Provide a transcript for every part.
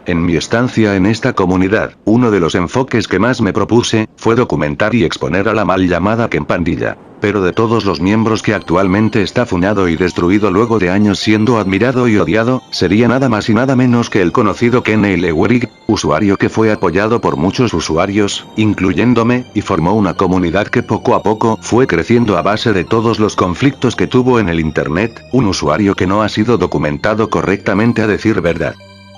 En mi estancia en esta comunidad, uno de los enfoques que más me propuse, fue documentar y exponer a la mal llamada Ken Pandilla. Pero de todos los miembros que actualmente está funado y destruido luego de años siendo admirado y odiado, sería nada más y nada menos que el conocido Ken Eleurig, usuario que fue apoyado por muchos usuarios, incluyéndome, y formó una comunidad que poco a poco fue creciendo a base de todos los conflictos que tuvo en el internet, un usuario que no ha sido documentado correctamente a decir verdad.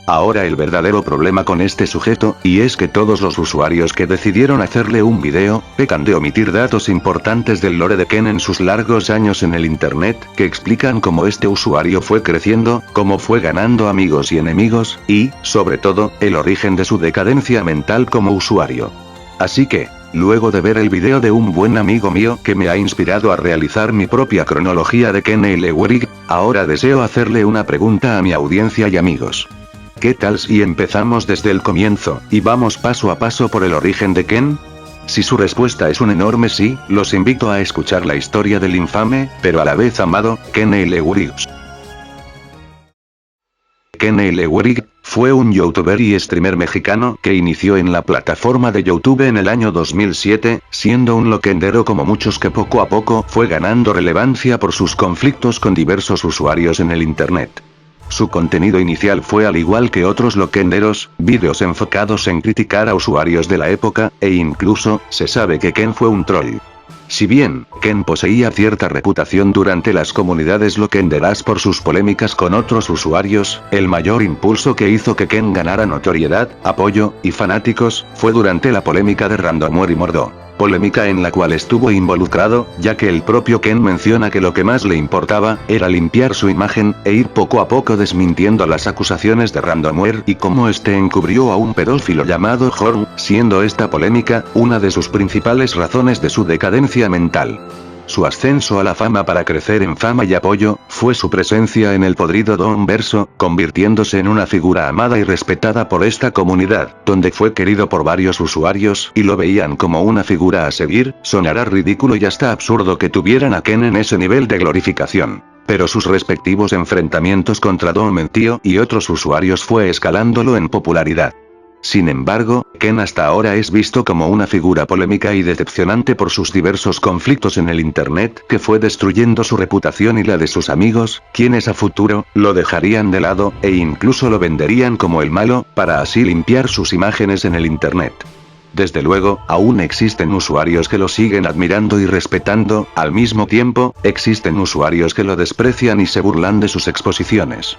Ahora el verdadero problema con este sujeto, y es que todos los usuarios que decidieron hacerle un video, pecan de omitir datos importantes del lore de Ken en sus largos años en el internet, que explican cómo este usuario fue creciendo, cómo fue ganando amigos y enemigos, y, sobre todo, el origen de su decadencia mental como usuario. Así que, luego de ver el video de un buen amigo mío que me ha inspirado a realizar mi propia cronología de Ken Eleurig, ahora deseo hacerle una pregunta a mi audiencia y amigos. ¿Qué tal si empezamos desde el comienzo, y vamos paso a paso por el origen de Ken? Si su respuesta es un enorme sí, los invito a escuchar la historia del infame, pero a la vez amado, Ken Eleurig. Ken Eleurig fue un youtuber y streamer mexicano que inició en la plataforma de YouTube en el año 2007, siendo un loquendero como muchos que poco a poco fue ganando relevancia por sus conflictos con diversos usuarios en el internet. Su contenido inicial fue, al igual que otros loquenderos, vídeos enfocados en criticar a usuarios de la época, e incluso, se sabe que Ken fue un troll. Si bien, Ken poseía cierta reputación durante las comunidades loquenderas por sus polémicas con otros usuarios, el mayor impulso que hizo que Ken ganara notoriedad, apoyo, y fanáticos, fue durante la polémica de Randomware y Mordor. Polémica en la cual estuvo involucrado, ya que el propio Ken menciona que lo que más le importaba, era limpiar su imagen, e ir poco a poco desmintiendo las acusaciones de Randomware y cómo este encubrió a un pedófilo llamado Horn, siendo esta polémica, una de sus principales razones de su decadencia mental. Su ascenso a la fama para crecer en fama y apoyo, fue su presencia en el podrido Donverso, convirtiéndose en una figura amada y respetada por esta comunidad, donde fue querido por varios usuarios y lo veían como una figura a seguir. Sonará ridículo y hasta absurdo que tuvieran a Ken en ese nivel de glorificación. Pero sus respectivos enfrentamientos contra Don Mentío y otros usuarios fue escalándolo en popularidad. Sin embargo, Ken hasta ahora es visto como una figura polémica y decepcionante por sus diversos conflictos en el internet que fue destruyendo su reputación y la de sus amigos, quienes a futuro, lo dejarían de lado, e incluso lo venderían como el malo, para así limpiar sus imágenes en el internet. Desde luego, aún existen usuarios que lo siguen admirando y respetando, al mismo tiempo, existen usuarios que lo desprecian y se burlan de sus exposiciones.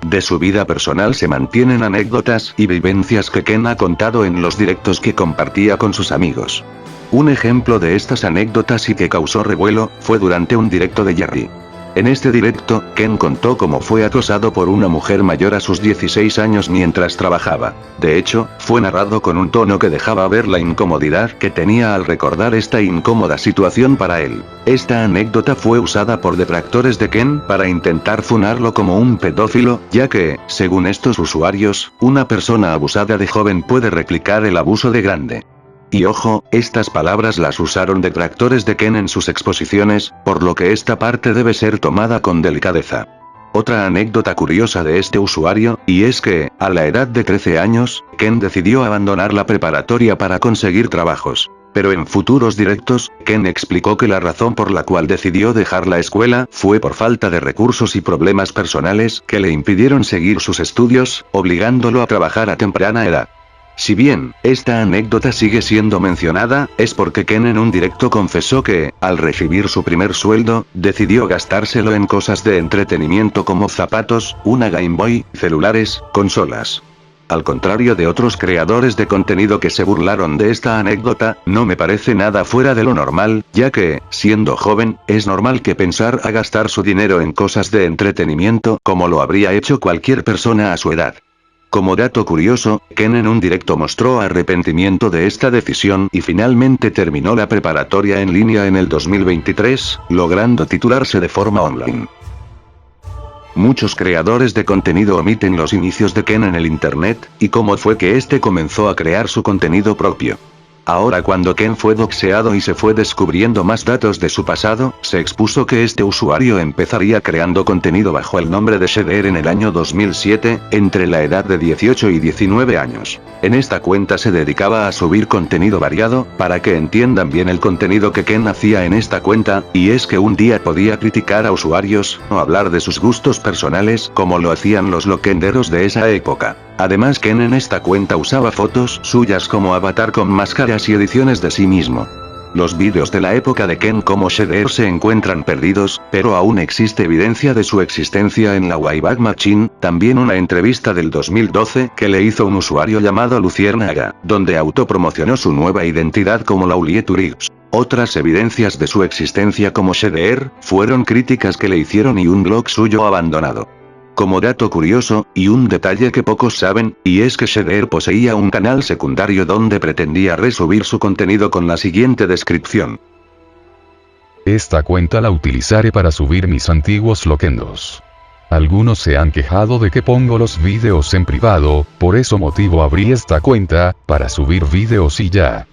De su vida personal se mantienen anécdotas y vivencias que Ken ha contado en los directos que compartía con sus amigos. Un ejemplo de estas anécdotas y que causó revuelo, fue durante un directo de Jerry. En este directo, Ken contó cómo fue acosado por una mujer mayor a sus 16 años mientras trabajaba. De hecho, fue narrado con un tono que dejaba ver la incomodidad que tenía al recordar esta incómoda situación para él. Esta anécdota fue usada por detractores de Ken para intentar funarlo como un pedófilo, ya que, según estos usuarios, una persona abusada de joven puede replicar el abuso de grande. Y ojo, estas palabras las usaron detractores de Ken en sus exposiciones, por lo que esta parte debe ser tomada con delicadeza. Otra anécdota curiosa de este usuario, y es que, a la edad de 13 años, Ken decidió abandonar la preparatoria para conseguir trabajos. Pero en futuros directos, Ken explicó que la razón por la cual decidió dejar la escuela fue por falta de recursos y problemas personales que le impidieron seguir sus estudios, obligándolo a trabajar a temprana edad. Si bien, esta anécdota sigue siendo mencionada, es porque Ken en un directo confesó que, al recibir su primer sueldo, decidió gastárselo en cosas de entretenimiento como zapatos, una Game Boy, celulares, consolas. Al contrario de otros creadores de contenido que se burlaron de esta anécdota, no me parece nada fuera de lo normal, ya que, siendo joven, es normal que pensar a gastar su dinero en cosas de entretenimiento como lo habría hecho cualquier persona a su edad. Como dato curioso, Ken en un directo mostró arrepentimiento de esta decisión y finalmente terminó la preparatoria en línea en el 2023, logrando titularse de forma online. Muchos creadores de contenido omiten los inicios de Ken en el internet, y cómo fue que este comenzó a crear su contenido propio. Ahora cuando Ken fue doxeado y se fue descubriendo más datos de su pasado, se expuso que este usuario empezaría creando contenido bajo el nombre de Shader en el año 2007, entre la edad de 18 y 19 años. En esta cuenta se dedicaba a subir contenido variado, para que entiendan bien el contenido que Ken hacía en esta cuenta, y es que un día podía criticar a usuarios, o hablar de sus gustos personales, como lo hacían los loquenderos de esa época. Además Ken en esta cuenta usaba fotos suyas como avatar con máscaras y ediciones de sí mismo. Los vídeos de la época de Ken como Shader se encuentran perdidos, pero aún existe evidencia de su existencia en la Wayback Machine, también una entrevista del 2012 que le hizo un usuario llamado Luciérnaga, donde autopromocionó su nueva identidad como Laulieturix. Otras evidencias de su existencia como Shader, fueron críticas que le hicieron y un blog suyo abandonado. Como dato curioso, y un detalle que pocos saben, y es que Shader poseía un canal secundario donde pretendía resubir su contenido con la siguiente descripción. Esta cuenta la utilizaré para subir mis antiguos loquendos. Algunos se han quejado de que pongo los vídeos en privado, por eso motivo abrí esta cuenta, para subir vídeos y ya.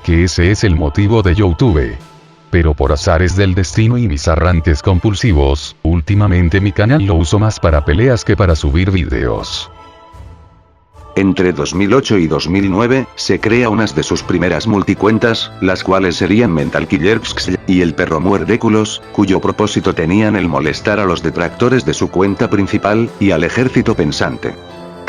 Que ese es el motivo de YouTube. Pero por azares del destino y mis arranques compulsivos, últimamente mi canal lo uso más para peleas que para subir vídeos. Entre 2008 y 2009, se crea unas de sus primeras multicuentas, las cuales serían Mental Killer Psx y el perro muerdéculos, cuyo propósito tenían el molestar a los detractores de su cuenta principal, y al ejército pensante.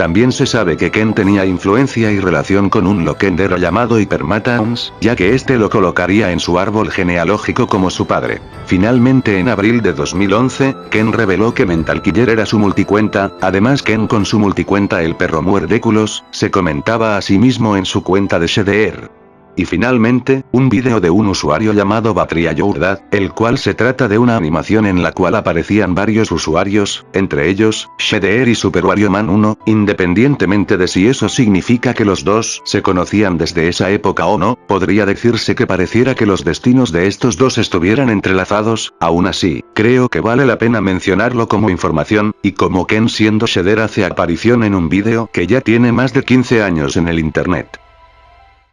También se sabe que Ken tenía influencia y relación con un loquendero llamado Hypermatans, ya que este lo colocaría en su árbol genealógico como su padre. Finalmente en abril de 2011, Ken reveló que Mental Killer era su multicuenta, además Ken con su multicuenta el perro muerdéculos, se comentaba a sí mismo en su cuenta de Shader. Y finalmente, un vídeo de un usuario llamado Batria Yourdad, el cual se trata de una animación en la cual aparecían varios usuarios, entre ellos, Shader y Super Wario Man 1, independientemente de si eso significa que los dos se conocían desde esa época o no, podría decirse que pareciera que los destinos de estos dos estuvieran entrelazados, aún así, creo que vale la pena mencionarlo como información, y como Ken siendo Shader hace aparición en un vídeo que ya tiene más de 15 años en el internet.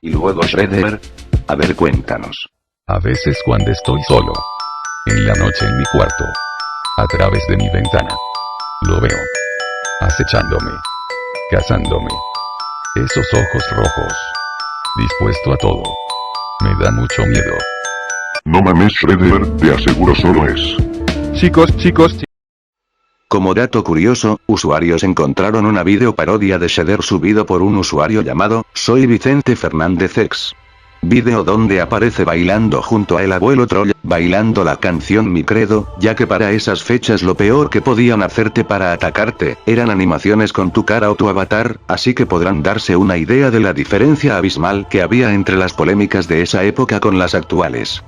Y luego Shredder. A ver, cuéntanos. A veces cuando estoy solo. En la noche en mi cuarto. A través de mi ventana. Lo veo. Acechándome. Cazándome. Esos ojos rojos. Dispuesto a todo. Me da mucho miedo. No mames Shredder, te aseguro solo es. Chicos. Como dato curioso, usuarios encontraron una video parodia de Shader subido por un usuario llamado Soy Vicente Fernández X. Vídeo donde aparece bailando junto a el abuelo troll, bailando la canción Mi Credo, ya que para esas fechas lo peor que podían hacerte para atacarte, eran animaciones con tu cara o tu avatar, así que podrán darse una idea de la diferencia abismal que había entre las polémicas de esa época con las actuales.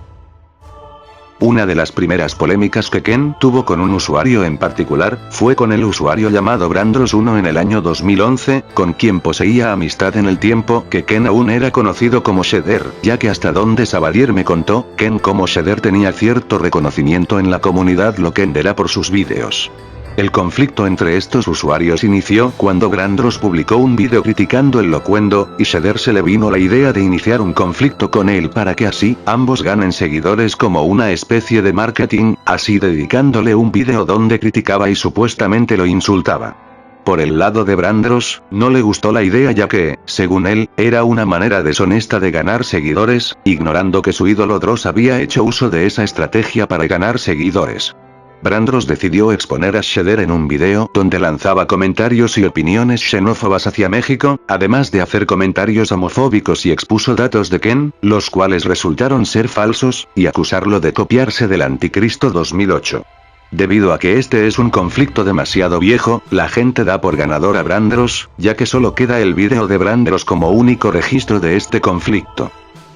Una de las primeras polémicas que Ken tuvo con un usuario en particular, fue con el usuario llamado Brandros1 en el año 2011, con quien poseía amistad en el tiempo que Ken aún era conocido como Shader, ya que hasta donde Sabadier me contó, Ken como Shader tenía cierto reconocimiento en la comunidad loquendera por sus vídeos. El conflicto entre estos usuarios inició cuando Brandros publicó un vídeo criticando el locuendo, y Shader se le vino la idea de iniciar un conflicto con él para que así, ambos ganen seguidores como una especie de marketing, así dedicándole un vídeo donde criticaba y supuestamente lo insultaba. Por el lado de Brandros, no le gustó la idea ya que, según él, era una manera deshonesta de ganar seguidores, ignorando que su ídolo Dross había hecho uso de esa estrategia para ganar seguidores. Brandros decidió exponer a Shader en un video donde lanzaba comentarios y opiniones xenófobas hacia México, además de hacer comentarios homofóbicos y expuso datos de Ken, los cuales resultaron ser falsos, y acusarlo de copiarse del Anticristo 2008. Debido a que este es un conflicto demasiado viejo, la gente da por ganador a Brandros, ya que solo queda el video de Brandros como único registro de este conflicto.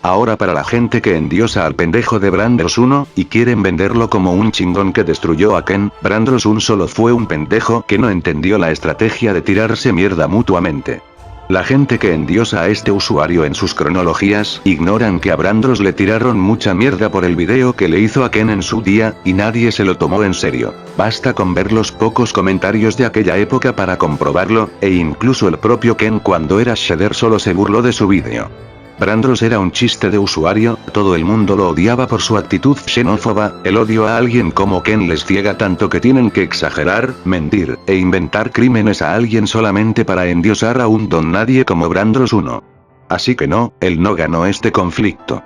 Ahora para la gente que endiosa al pendejo de Brandros1, y quieren venderlo como un chingón que destruyó a Ken, Brandros1 solo fue un pendejo que no entendió la estrategia de tirarse mierda mutuamente. La gente que endiosa a este usuario en sus cronologías, ignoran que a Brandros le tiraron mucha mierda por el video que le hizo a Ken en su día, y nadie se lo tomó en serio. Basta con ver los pocos comentarios de aquella época para comprobarlo, e incluso el propio Ken cuando era Shader solo se burló de su video. Brandros era un chiste de usuario, todo el mundo lo odiaba por su actitud xenófoba, el odio a alguien como Ken les ciega tanto que tienen que exagerar, mentir, e inventar crímenes a alguien solamente para endiosar a un don nadie como Brandros 1. Así que no, él no ganó este conflicto.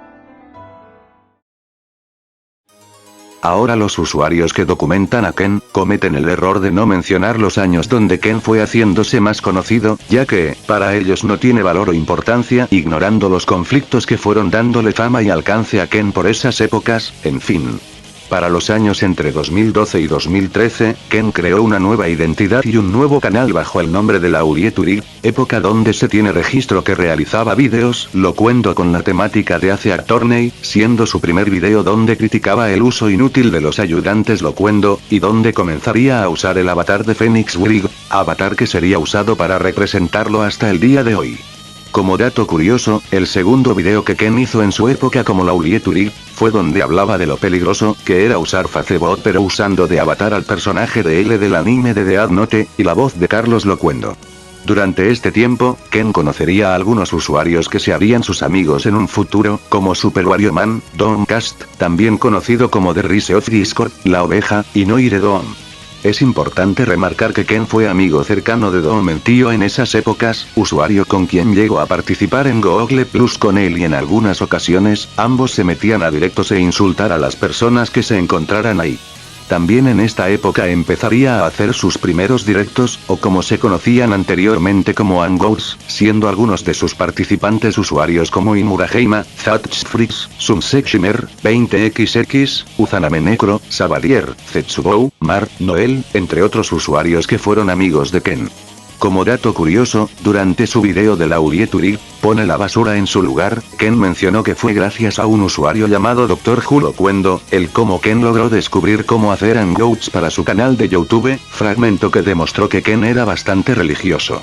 Ahora los usuarios que documentan a Ken, cometen el error de no mencionar los años donde Ken fue haciéndose más conocido, ya que, para ellos no tiene valor o importancia, ignorando los conflictos que fueron dándole fama y alcance a Ken por esas épocas, en fin. Para los años entre 2012 y 2013, Ken creó una nueva identidad y un nuevo canal bajo el nombre de Laulieturig, época donde se tiene registro que realizaba vídeos, locuendo con la temática de Ace Attorney, siendo su primer video donde criticaba el uso inútil de los ayudantes locuendo, y donde comenzaría a usar el avatar de Phoenix Wright, avatar que sería usado para representarlo hasta el día de hoy. Como dato curioso, el segundo video que Ken hizo en su época como Laulieturig, fue donde hablaba de lo peligroso que era usar Facebook pero usando de avatar al personaje de L del anime de Death Note, y la voz de Carlos Locuendo. Durante este tiempo, Ken conocería a algunos usuarios que se harían sus amigos en un futuro, como Super Wario Man, Dooncast, también conocido como The Rise of Discord, La Oveja, y Noire Doom. Es importante remarcar que Ken fue amigo cercano de Don Mentío en esas épocas, usuario con quien llegó a participar en Google Plus con él y en algunas ocasiones, ambos se metían a directos e insultar a las personas que se encontraran ahí. También en esta época empezaría a hacer sus primeros directos, o como se conocían anteriormente como Hangouts, siendo algunos de sus participantes usuarios como Imuraheima, Zatchfrix, Sumsexhimer, 20XX, Uzaname Necro, Sabadier, Zetsubou, Mar, Noel, entre otros usuarios que fueron amigos de Ken. Como dato curioso, durante su video de Laulieturig, pone la basura en su lugar, Ken mencionó que fue gracias a un usuario llamado Dr. Locuendo, el cómo Ken logró descubrir cómo hacer hangouts para su canal de YouTube, fragmento que demostró que Ken era bastante religioso.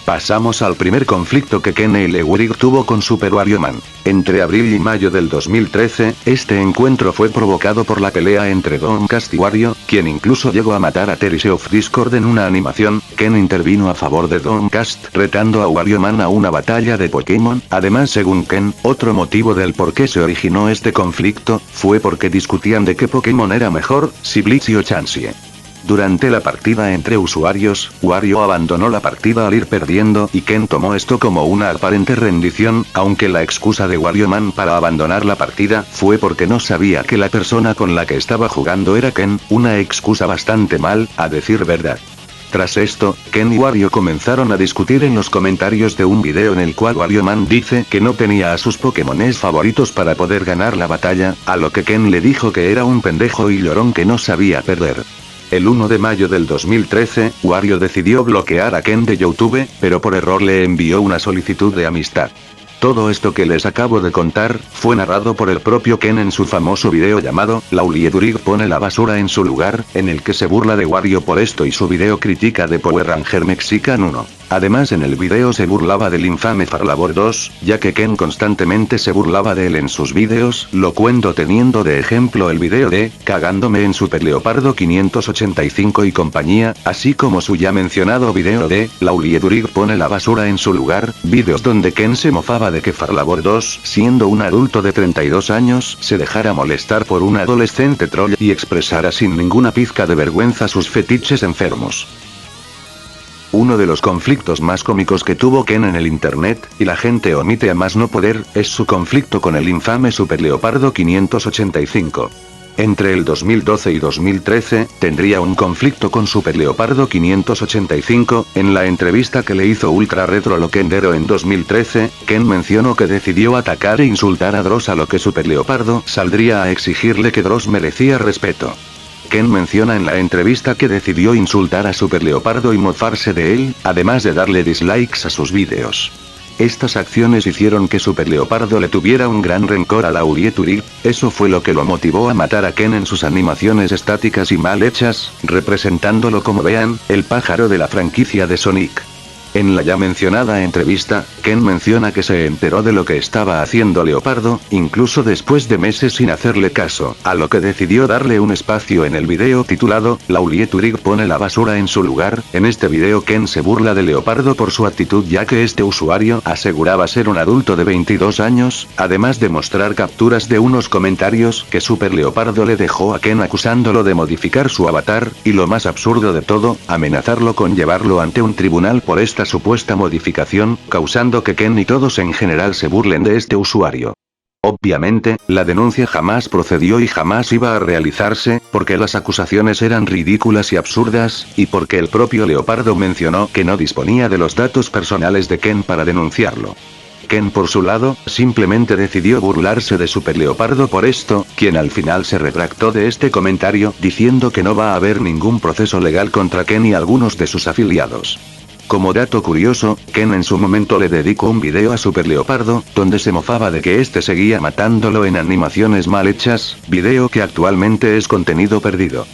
Pasamos al primer conflicto que Ken Wright tuvo con Super Wario Man. Entre abril y mayo del 2013, este encuentro fue provocado por la pelea entre Dooncast y Wario, quien incluso llegó a matar a Terry of Discord en una animación. Ken intervino a favor de Dooncast, retando a Wario Man a una batalla de Pokémon. Además, según Ken, otro motivo del por qué se originó este conflicto, fue porque discutían de qué Pokémon era mejor, si Blitz o Chansey. Durante la partida entre usuarios, Wario abandonó la partida al ir perdiendo y Ken tomó esto como una aparente rendición, aunque la excusa de Wario Man para abandonar la partida fue porque no sabía que la persona con la que estaba jugando era Ken, una excusa bastante mal, a decir verdad. Tras esto, Ken y Wario comenzaron a discutir en los comentarios de un video en el cual Wario Man dice que no tenía a sus Pokémones favoritos para poder ganar la batalla, a lo que Ken le dijo que era un pendejo y llorón que no sabía perder. El 1 de mayo del 2013, Wario decidió bloquear a Ken de YouTube, pero por error le envió una solicitud de amistad. Todo esto que les acabo de contar, fue narrado por el propio Ken en su famoso video llamado, Laulieturig pone la basura en su lugar, en el que se burla de Wario por esto y su video crítica de Power Ranger Mexican 1. Además en el video se burlaba del infame Farlabor 2, ya que Ken constantemente se burlaba de él en sus videos, Locuendo teniendo de ejemplo el video de, Cagándome en Super Leopardo 585 y compañía, así como su ya mencionado video de, Laulieturig pone la basura en su lugar, videos donde Ken se mofaba de que Farlabor 2, siendo un adulto de 32 años, se dejara molestar por un adolescente troll y expresara sin ninguna pizca de vergüenza sus fetiches enfermos. Uno de los conflictos más cómicos que tuvo Ken en el internet, y la gente omite a más no poder, es su conflicto con el infame Super Leopardo 585. Entre el 2012 y 2013, tendría un conflicto con Super Leopardo 585, en la entrevista que le hizo Ultra Retro Loquendero en 2013, Ken mencionó que decidió atacar e insultar a Dross, a lo que Super Leopardo saldría a exigirle que Dross merecía respeto. Ken menciona en la entrevista que decidió insultar a Super Leopardo y mofarse de él, además de darle dislikes a sus vídeos. Estas acciones hicieron que Super Leopardo le tuviera un gran rencor a Laulieturig, eso fue lo que lo motivó a matar a Ken en sus animaciones estáticas y mal hechas, representándolo como vean, el pájaro de la franquicia de Sonic. En la ya mencionada entrevista, Ken menciona que se enteró de lo que estaba haciendo Leopardo, incluso después de meses sin hacerle caso, a lo que decidió darle un espacio en el video titulado, Laulieturig pone la basura en su lugar. En este video Ken se burla de Leopardo por su actitud, ya que este usuario aseguraba ser un adulto de 22 años, además de mostrar capturas de unos comentarios que Super Leopardo le dejó a Ken acusándolo de modificar su avatar, y lo más absurdo de todo, amenazarlo con llevarlo ante un tribunal por esta supuesta modificación, causando que Ken y todos en general se burlen de este usuario. Obviamente, la denuncia jamás procedió y jamás iba a realizarse, porque las acusaciones eran ridículas y absurdas, y porque el propio Leopardo mencionó que no disponía de los datos personales de Ken para denunciarlo. Ken por su lado, simplemente decidió burlarse de Super Leopardo por esto, quien al final se retractó de este comentario, diciendo que no va a haber ningún proceso legal contra Ken y algunos de sus afiliados. Como dato curioso, Ken en su momento le dedicó un video a Super Leopardo, donde se mofaba de que este seguía matándolo en animaciones mal hechas, video que actualmente es contenido perdido.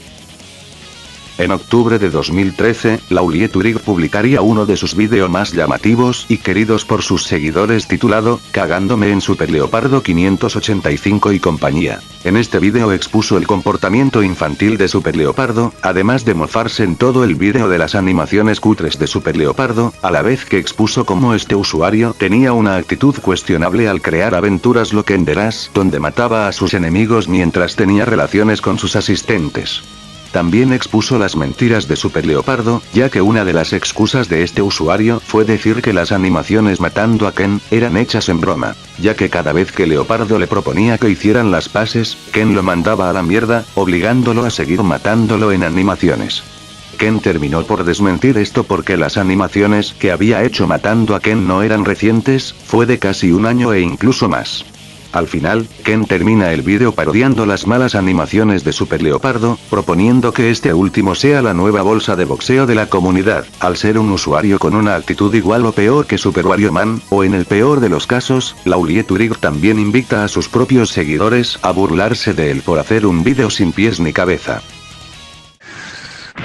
En octubre de 2013, Laulieturig publicaría uno de sus vídeos más llamativos y queridos por sus seguidores titulado, Cagándome en Super Leopardo 585 y compañía. En este vídeo expuso el comportamiento infantil de Super Leopardo, además de mofarse en todo el vídeo de las animaciones cutres de Super Leopardo, a la vez que expuso cómo este usuario tenía una actitud cuestionable al crear aventuras loquenderas, donde mataba a sus enemigos mientras tenía relaciones con sus asistentes. También expuso las mentiras de Super Leopardo, ya que una de las excusas de este usuario fue decir que las animaciones matando a Ken eran hechas en broma, ya que cada vez que Leopardo le proponía que hicieran las paces, Ken lo mandaba a la mierda, obligándolo a seguir matándolo en animaciones. Ken terminó por desmentir esto porque las animaciones que había hecho matando a Ken no eran recientes, fue de casi un año e incluso más. Al final, Ken termina el vídeo parodiando las malas animaciones de Super Leopardo, proponiendo que este último sea la nueva bolsa de boxeo de la comunidad, al ser un usuario con una actitud igual o peor que Super Wario Man, o en el peor de los casos, Laulieturig también invita a sus propios seguidores a burlarse de él por hacer un vídeo sin pies ni cabeza.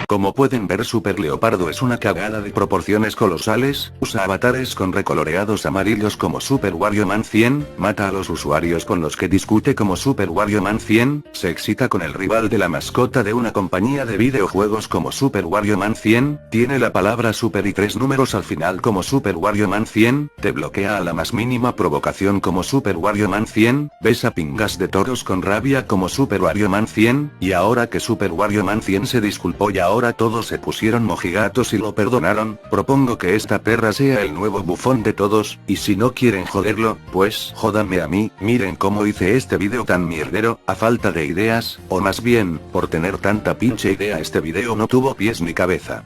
Como pueden ver, Super Leopardo es una cagada de proporciones colosales, usa avatares con recoloreados amarillos como Super Wario Man 100, mata a los usuarios con los que discute como Super Wario Man 100, se excita con el rival de la mascota de una compañía de videojuegos como Super Wario Man 100, tiene la palabra Super y 3 números al final como Super Wario Man 100, te bloquea a la más mínima provocación como Super Wario Man 100, besa pingas de toros con rabia como Super Wario Man 100, y ahora que Super Wario Man 100 se disculpó y ahora todos se pusieron mojigatos y lo perdonaron, propongo que esta perra sea el nuevo bufón de todos, y si no quieren joderlo, pues jódanme a mí. Miren cómo hice este video tan mierdero, a falta de ideas, o más bien, por tener tanta pinche idea este video no tuvo pies ni cabeza.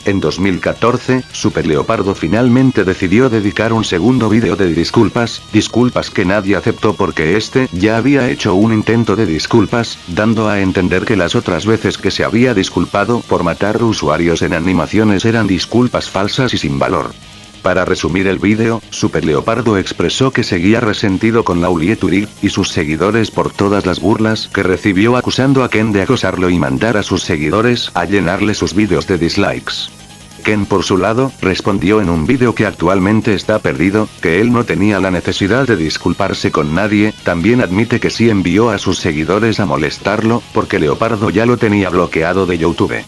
En 2014, Super Leopardo finalmente decidió dedicar un segundo vídeo de disculpas que nadie aceptó porque este ya había hecho un intento de disculpas, dando a entender que las otras veces que se había disculpado por matar usuarios en animaciones eran disculpas falsas y sin valor. Para resumir el vídeo, Super Leopardo expresó que seguía resentido con Laulieturig y sus seguidores por todas las burlas que recibió acusando a Ken de acosarlo y mandar a sus seguidores a llenarle sus vídeos de dislikes. Ken por su lado, respondió en un vídeo que actualmente está perdido, que él no tenía la necesidad de disculparse con nadie, también admite que sí envió a sus seguidores a molestarlo, porque Leopardo ya lo tenía bloqueado de YouTube.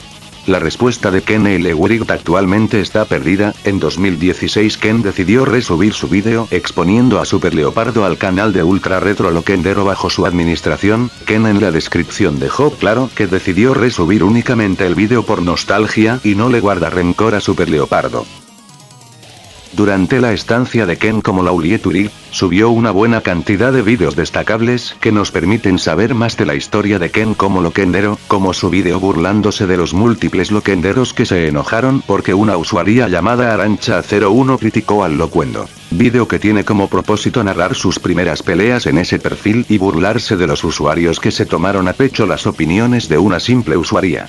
La respuesta de Ken Laulieturig actualmente está perdida. En 2016 Ken decidió resubir su vídeo exponiendo a Super Leopardo al canal de Ultra Retro Loquendero bajo su administración. Ken en la descripción dejó claro que decidió resubir únicamente el vídeo por nostalgia y no le guarda rencor a Super Leopardo. Durante la estancia de Ken como Laulieturig, subió una buena cantidad de vídeos destacables que nos permiten saber más de la historia de Ken como loquendero, como su vídeo burlándose de los múltiples loquenderos que se enojaron porque una usuaria llamada Arancha01 criticó al locuendo. Vídeo que tiene como propósito narrar sus primeras peleas en ese perfil y burlarse de los usuarios que se tomaron a pecho las opiniones de una simple usuaria.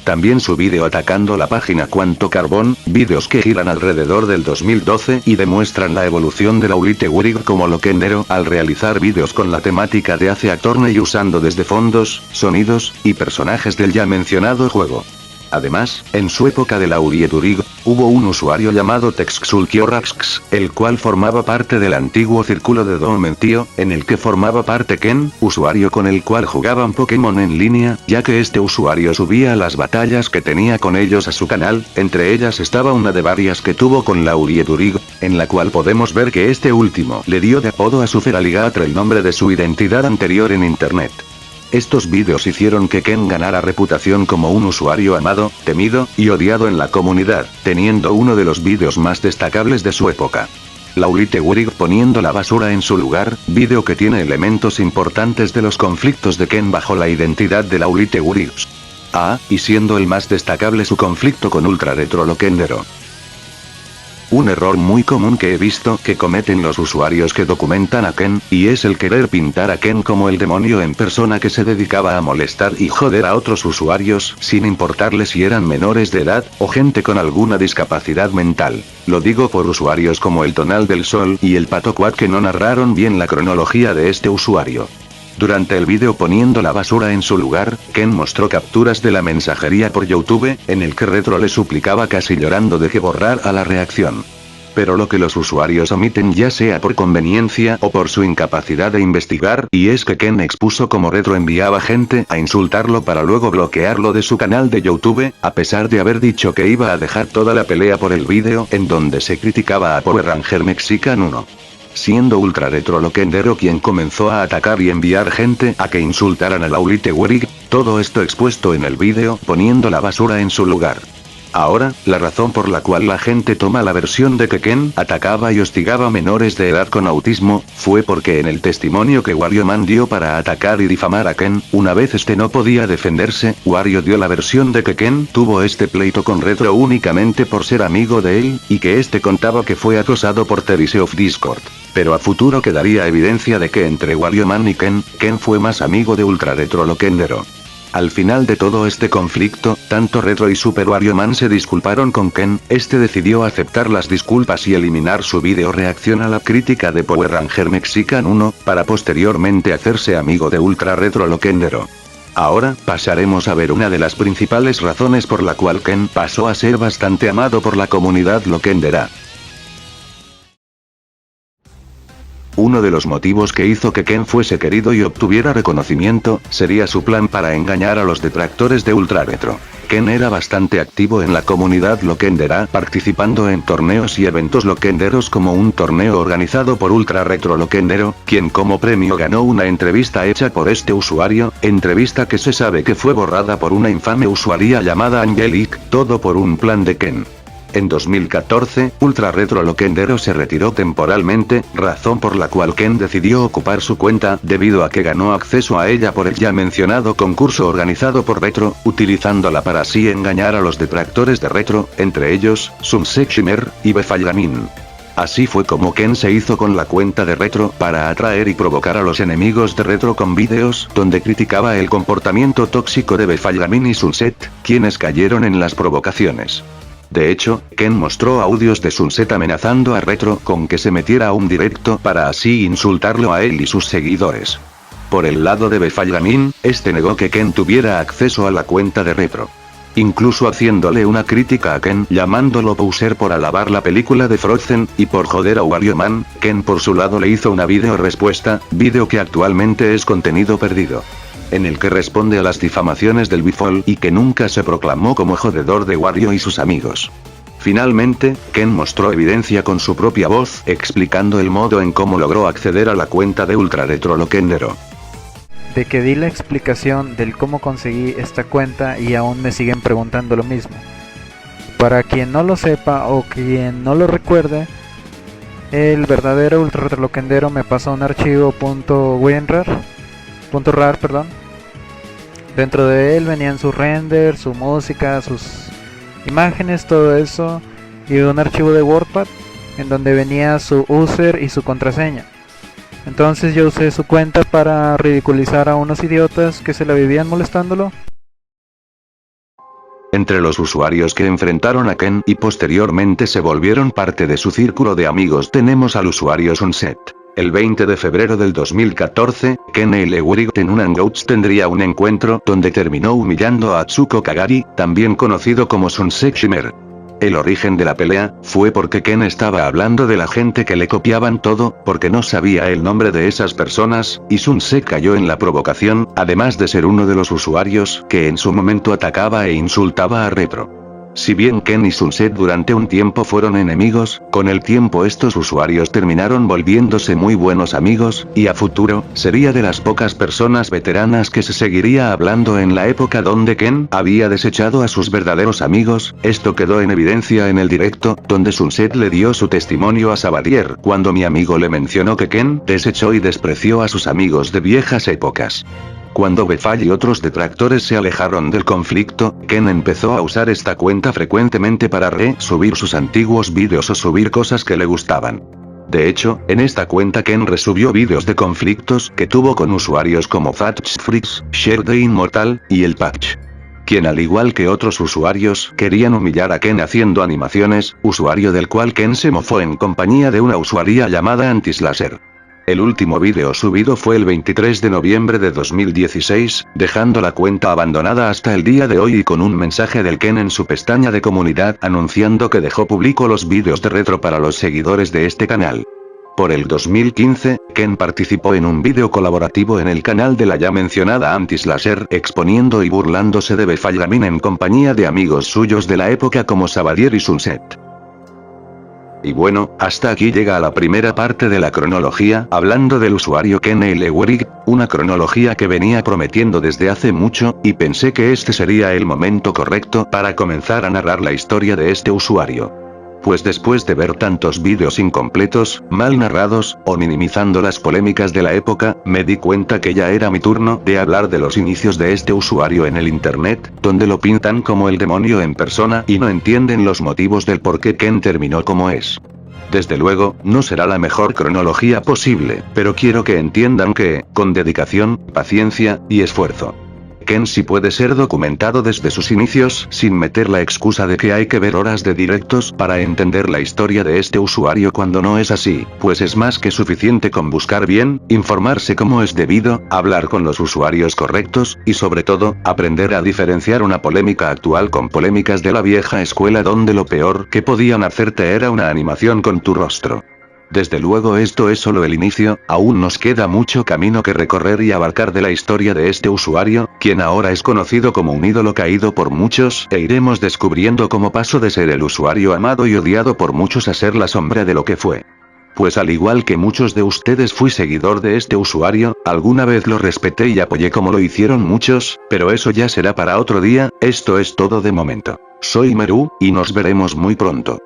También su vídeo atacando la página Cuanto Carbón, vídeos que giran alrededor del 2012 y demuestran la evolución de Laulieturig como loquendero al realizar vídeos con la temática de Ace Attorney usando desde fondos, sonidos y personajes del ya mencionado juego. Además, en su época de la Urieturig, hubo un usuario llamado Texxulkioraxx, el cual formaba parte del antiguo círculo de Domentio, en el que formaba parte Ken, usuario con el cual jugaban Pokémon en línea, ya que este usuario subía las batallas que tenía con ellos a su canal, entre ellas estaba una de varias que tuvo con la Urieturig, en la cual podemos ver que este último le dio de apodo a su Feraligatr el nombre de su identidad anterior en internet. Estos vídeos hicieron que Ken ganara reputación como un usuario amado, temido y odiado en la comunidad, teniendo uno de los vídeos más destacables de su época. La Urieturig poniendo la basura en su lugar, vídeo que tiene elementos importantes de los conflictos de Ken bajo la identidad de la Urieturig. Y siendo el más destacable su conflicto con Ultra Retro Loquendero. Un error muy común que he visto que cometen los usuarios que documentan a Ken, y es el querer pintar a Ken como el demonio en persona que se dedicaba a molestar y joder a otros usuarios, sin importarles si eran menores de edad, o gente con alguna discapacidad mental. Lo digo por usuarios como el Tonal del Sol y el Pato Quack que no narraron bien la cronología de este usuario. Durante el vídeo poniendo la basura en su lugar, Ken mostró capturas de la mensajería por YouTube, en el que Retro le suplicaba casi llorando de que borrara la reacción. Pero lo que los usuarios omiten ya sea por conveniencia o por su incapacidad de investigar, y es que Ken expuso cómo Retro enviaba gente a insultarlo para luego bloquearlo de su canal de YouTube, a pesar de haber dicho que iba a dejar toda la pelea por el vídeo en donde se criticaba a Power Ranger Mexican 1. Siendo Ultra Retro Loquendero quien comenzó a atacar y enviar gente a que insultaran a la Urieturig, todo esto expuesto en el vídeo poniendo la basura en su lugar. Ahora, la razón por la cual la gente toma la versión de que Ken atacaba y hostigaba a menores de edad con autismo, fue porque en el testimonio que WarioMan dio para atacar y difamar a Ken, una vez este no podía defenderse, Wario dio la versión de que Ken tuvo este pleito con Retro únicamente por ser amigo de él, y que este contaba que fue acosado por Terise of Discord. Pero a futuro quedaría evidencia de que entre WarioMan y Ken fue más amigo de Ultra Retro Loquendero. Al final de todo este conflicto, tanto Retro y Super WarioMan se disculparon con Ken, este decidió aceptar las disculpas y eliminar su vídeo reacción a la crítica de Power Ranger Mexican 1, para posteriormente hacerse amigo de Ultra Retro Loquendero. Ahora, pasaremos a ver una de las principales razones por la cual Ken pasó a ser bastante amado por la comunidad loquendera. Uno de los motivos que hizo que Ken fuese querido y obtuviera reconocimiento, sería su plan para engañar a los detractores de Ultra Retro. Ken era bastante activo en la comunidad loquendera, participando en torneos y eventos loquenderos como un torneo organizado por Ultra Retro Loquendero, quien como premio ganó una entrevista hecha por este usuario, entrevista que se sabe que fue borrada por una infame usuaria llamada Angelic, todo por un plan de Ken. En 2014, Ultra Retro Loquendero se retiró temporalmente, razón por la cual Ken decidió ocupar su cuenta, debido a que ganó acceso a ella por el ya mencionado concurso organizado por Retro, utilizándola para así engañar a los detractores de Retro, entre ellos, Sunset Shimmer y Befalganin. Así fue como Ken se hizo con la cuenta de Retro para atraer y provocar a los enemigos de Retro con vídeos donde criticaba el comportamiento tóxico de Befalgamin y Sunset, quienes cayeron en las provocaciones. De hecho, Ken mostró audios de Sunset amenazando a Retro con que se metiera a un directo para así insultarlo a él y sus seguidores. Por el lado de Befalgamin, este negó que Ken tuviera acceso a la cuenta de Retro. Incluso haciéndole una crítica a Ken llamándolo poser por alabar la película de Frozen, y por joder a WarioMan, Ken por su lado le hizo una video respuesta, vídeo que actualmente es contenido perdido, en el que responde a las difamaciones del Bifol y que nunca se proclamó como jodedor de Wario y sus amigos. Finalmente, Ken mostró evidencia con su propia voz, explicando el modo en cómo logró acceder a la cuenta de Ultra Retro Loquendero. De que di la explicación del cómo conseguí esta cuenta y aún me siguen preguntando lo mismo. Para quien no lo sepa o quien no lo recuerde, el verdadero Ultra Retro Loquendero me pasó un archivo .rar, perdón. Dentro de él venían sus renders, su música, sus imágenes, todo eso, y un archivo de WordPad en donde venía su user y su contraseña. Entonces yo usé su cuenta para ridiculizar a unos idiotas que se la vivían molestándolo. Entre los usuarios que enfrentaron a Ken y posteriormente se volvieron parte de su círculo de amigos tenemos al usuario Sunset. El 20 de febrero del 2014, Ken Eleurig en un Hangouts tendría un encuentro donde terminó humillando a Atsuko Kagari, también conocido como Sunset Shimmer. El origen de la pelea fue porque Ken estaba hablando de la gente que le copiaban todo, porque no sabía el nombre de esas personas, y Sunset cayó en la provocación, además de ser uno de los usuarios que en su momento atacaba e insultaba a Retro. Si bien Ken y Sunset durante un tiempo fueron enemigos, con el tiempo estos usuarios terminaron volviéndose muy buenos amigos, y a futuro, sería de las pocas personas veteranas que se seguiría hablando en la época donde Ken había desechado a sus verdaderos amigos. Esto quedó en evidencia en el directo, donde Sunset le dio su testimonio a Sabadier cuando mi amigo le mencionó que Ken desechó y despreció a sus amigos de viejas épocas. Cuando Befall y otros detractores se alejaron del conflicto, Ken empezó a usar esta cuenta frecuentemente para subir sus antiguos vídeos o subir cosas que le gustaban. De hecho, en esta cuenta Ken resubió vídeos de conflictos que tuvo con usuarios como FatchFreaks, Sherde Immortal, y el Patch, quien al igual que otros usuarios querían humillar a Ken haciendo animaciones, usuario del cual Ken se mofó en compañía de una usuaria llamada Antislasher. El último vídeo subido fue el 23 de noviembre de 2016, dejando la cuenta abandonada hasta el día de hoy y con un mensaje del Ken en su pestaña de comunidad anunciando que dejó público los vídeos de retro para los seguidores de este canal. Por el 2015, Ken participó en un vídeo colaborativo en el canal de la ya mencionada Antislasher exponiendo y burlándose de Befall Gamin en compañía de amigos suyos de la época como Sabadier y Sunset. Y bueno, hasta aquí llega la primera parte de la cronología, hablando del usuario Ken Eleurig, una cronología que venía prometiendo desde hace mucho, y pensé que este sería el momento correcto para comenzar a narrar la historia de este usuario. Pues después de ver tantos vídeos incompletos, mal narrados, o minimizando las polémicas de la época, me di cuenta que ya era mi turno de hablar de los inicios de este usuario en el internet, donde lo pintan como el demonio en persona y no entienden los motivos del por qué Ken terminó como es. Desde luego, no será la mejor cronología posible, pero quiero que entiendan que, con dedicación, paciencia, y esfuerzo, Ken sí puede ser documentado desde sus inicios sin meter la excusa de que hay que ver horas de directos para entender la historia de este usuario cuando no es así, pues es más que suficiente con buscar bien, informarse como es debido, hablar con los usuarios correctos, y sobre todo, aprender a diferenciar una polémica actual con polémicas de la vieja escuela donde lo peor que podían hacerte era una animación con tu rostro. Desde luego esto es solo el inicio, aún nos queda mucho camino que recorrer y abarcar de la historia de este usuario, quien ahora es conocido como un ídolo caído por muchos, e iremos descubriendo cómo pasó de ser el usuario amado y odiado por muchos a ser la sombra de lo que fue. Pues al igual que muchos de ustedes fui seguidor de este usuario, alguna vez lo respeté y apoyé como lo hicieron muchos, pero eso ya será para otro día. Esto es todo de momento. Soy Meru, y nos veremos muy pronto.